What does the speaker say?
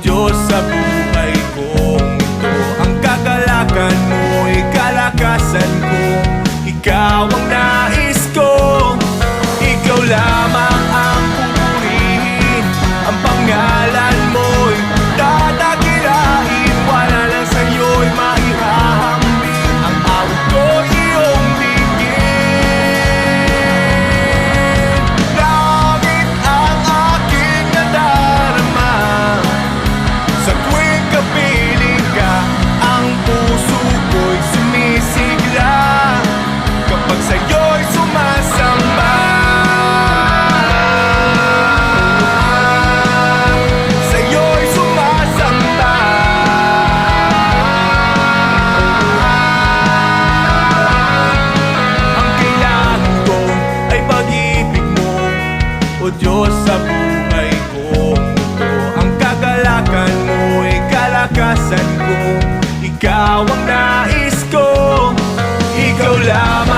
Diyos sa buhay kong ito, ang kagalakan mo'y kalakasan ko. Ikaw ang nais ko, ikaw lamang ang pupurihin. Ang pangalan mo'y tatakilain, wala lang sa'yo'y maihahambing. Ang awit ko iyong bigin. Langit ang aking nadarama sa tuwing kapiling ka. Ang puso ko'y sumisigla kapag sa'yo'y sumasamba. Sa'yo'y sumasamba. Ang kailangan ko ay pag-ibig mo, o Diyos sa buhay kong ito. Ang kagalakan mo'y kalakasan ko. Ikaw ang nais ko, ikaw lamang